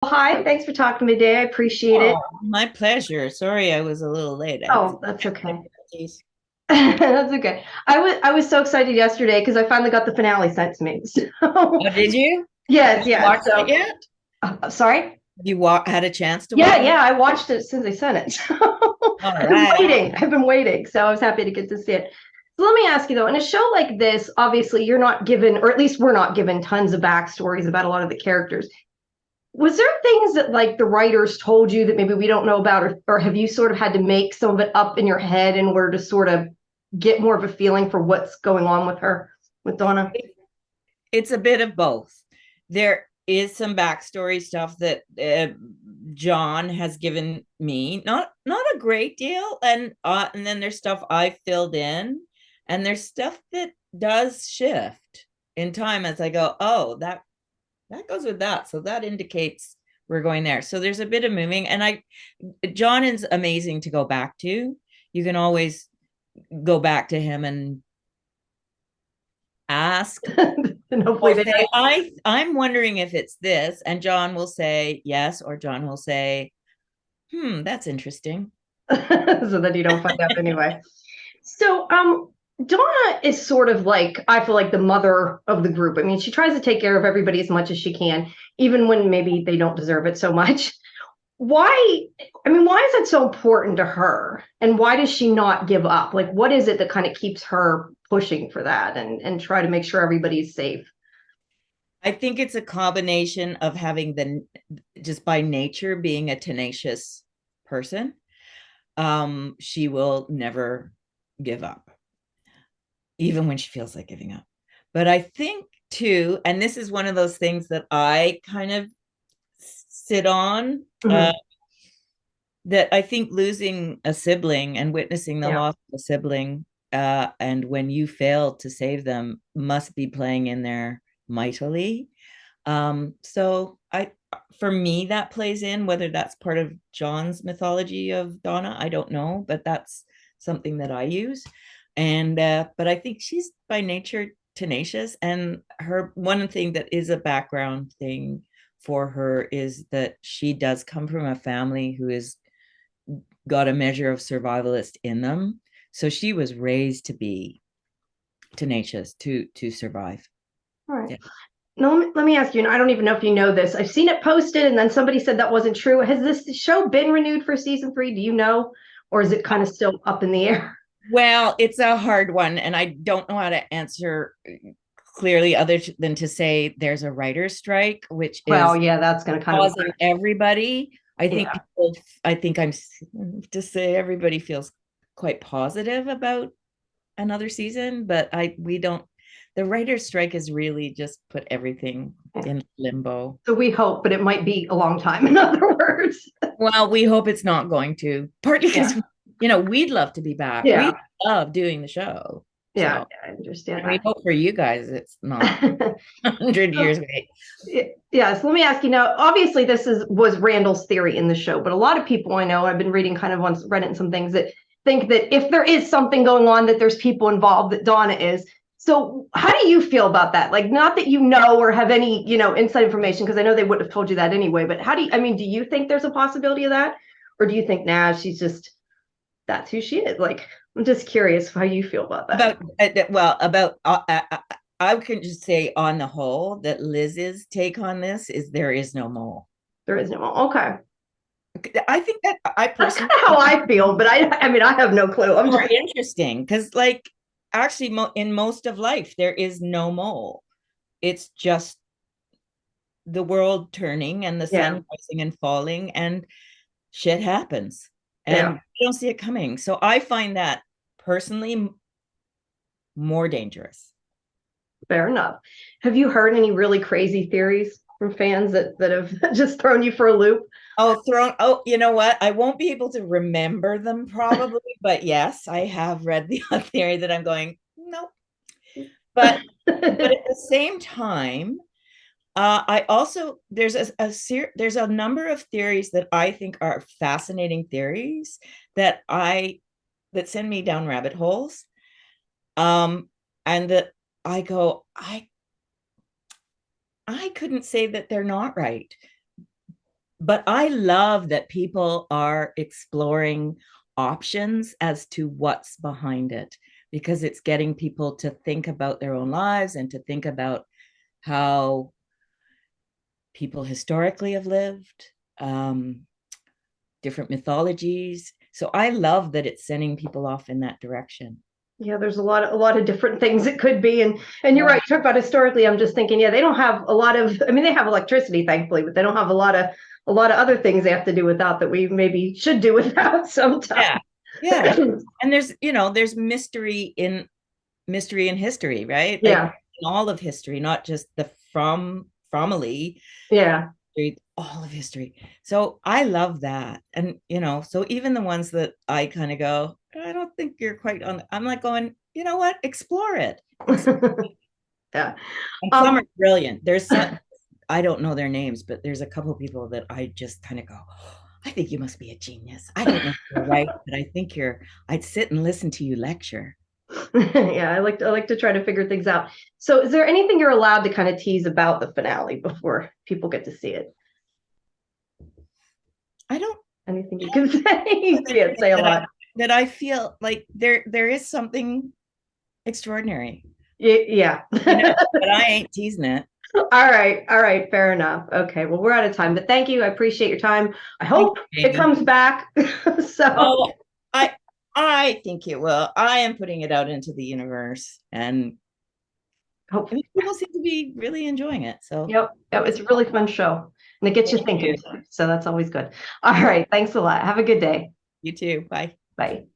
Hi, thanks for talking to me today. I appreciate it. Oh, my pleasure. Sorry, I was a little late. I had some Oh, that's okay. difficulties. That's okay. I was so excited yesterday because I finally got the finale sent to me. So Oh, did you? Have yes, you yes. watched it So yet? sorry. Have you had a chance to Yeah, watch yeah. it? I watched it since they sent it. So All I've been right. waiting. I've been waiting. So I was happy to get to see it. So let me ask you though, in a show like this, obviously you're not given, or at least we're not given tons of backstories about a lot of the characters. Was there things that like the writers told you that maybe we don't know about, or have you sort of had to make some of it up in your head in order to sort of get more of a feeling for what's going on with her, with Donna? It's a bit of both. There is some backstory stuff that John has given me, not a great deal, and then there's stuff I filled in, and there's stuff that does shift in time as I go. Oh, that goes with that. So that indicates we're going there. So there's a bit of moving. And John is amazing to go back to. You can always go back to him and ask And hopefully or they say, I'm wondering if it's this. And John will say yes, or John will say, that's interesting. so that you don't find out anyway. So, Donna is sort of like, I feel like the mother of the group. I mean, she tries to take care of everybody as much as she can, even when maybe they don't deserve it so much. Why, I mean, why is that so important to her? And why does she not give up? Like, what is it that kind of keeps her pushing for that and try to make sure everybody's safe? I think it's a combination of having the just by nature being a tenacious person. She will never give up even when she feels like giving up. But I think too, and this is one of those things that I kind of sit on, Mhm. that I think losing a sibling and witnessing the Yeah. loss of a sibling, and when you fail to save them, must be playing in there mightily. So for me, that plays in, whether that's part of John's mythology of Donna, I don't know, but that's something that I use. But I think she's by nature tenacious, and her one thing that is a background thing for her is that she does come from a family who has got a measure of survivalist in them. So she was raised to be tenacious to survive. All right. Yeah. Now, let me ask you, and I don't even know if you know this. I've seen it posted, and then somebody said that wasn't true. Has this show been renewed for season three? Do you know? Or is it kind of still up in the air? Well, it's a hard one, and I don't know how to answer clearly other than to say there's a writer's strike, which Well, is yeah, that's going to kind of causing affect. everybody. Yeah. I think I'm to say everybody feels quite positive about another season, but we don't. The writer's strike has really just put everything Yeah. in limbo. So we hope, but it might be a long time, in other words. Well, we hope it's not going to, partly because, Yeah. we'd love to be back. We Yeah. love doing the show. Yeah. So, I understand and we that. hope for you guys it's not 100 years So, wait. yes, let me ask you now. Obviously, this is was Randall's theory in the show, but a lot of people I know, I've been reading kind of on Reddit and some things that think that if there is something going on, that there's people involved, that Donna is. So, how do you feel about that? Like, not that you know or have any, inside information, because I know they wouldn't have told you that anyway. But how do you? I mean, do you think there's a possibility of that, or do you think, nah, she's just that's who she is? Like, I'm just curious how you feel about that. About well, about I can just say on the whole that Liz's take on this is there is no mole. There is no. Okay, I think that I that's kind personally of how I feel, but I mean, I have no clue. I'm more just interesting because, like, actually, in most of life, there is no mole. It's just the world turning and the yeah, sun rising and falling, and shit happens, yeah. and you don't see it coming. So I find that personally more dangerous. Fair enough. Have you heard any really crazy theories from fans that have just thrown you for a loop? Oh, you know what? I won't be able to remember them probably, but yes, I have read the theory that I'm going, nope. But at the same time, I also there's a number of theories that I think are fascinating theories that I that send me down rabbit holes. Um, and that I go, I couldn't say that they're not right. but I love that people are exploring options as to what's behind it, because it's getting people to think about their own lives and to think about how people historically have lived, um, different mythologies. So I love that it's sending people off in that direction. Yeah, there's a lot of different things it could be. And you're Yeah. right, talk about historically, I'm just thinking, yeah, they don't have a lot of, I mean, they have electricity, thankfully, but they don't have a lot of other things they have to do without that we maybe should do without sometimes. Yeah. Yeah. And there's mystery in history, right? Like Yeah, in all of history, not just the fromily yeah. history, all of history. So I love that. And so even the ones that I kind of go, I don't think you're quite on, I'm like going, you know what? Explore it. Yeah. And some are Um, brilliant. There's some, I don't know their names, but there's a couple of people that I just kind of go, oh, I think you must be a genius. I don't know if you're right, but I think I'd sit and listen to you lecture. yeah, I like to try to figure things out. So is there anything you're allowed to kind of tease about the finale before people get to see it? I don't Anything you can say? You can't say a that I, lot. that I feel like there is something extraordinary, Yeah. but I ain't teasing it. All right. All right. Fair enough. Okay. Well, we're out of time, but thank you. I appreciate your time. I Thank hope you, it Jana. comes back. So Oh, I I think it will. I am putting it out into the universe, and I hope, mean, people seem to be really enjoying it. So yep. Yep, it's a really fun show and it gets you thank thinking. you. So that's always good. All right. Thanks a lot. Have a good day. You too. Bye. Bye.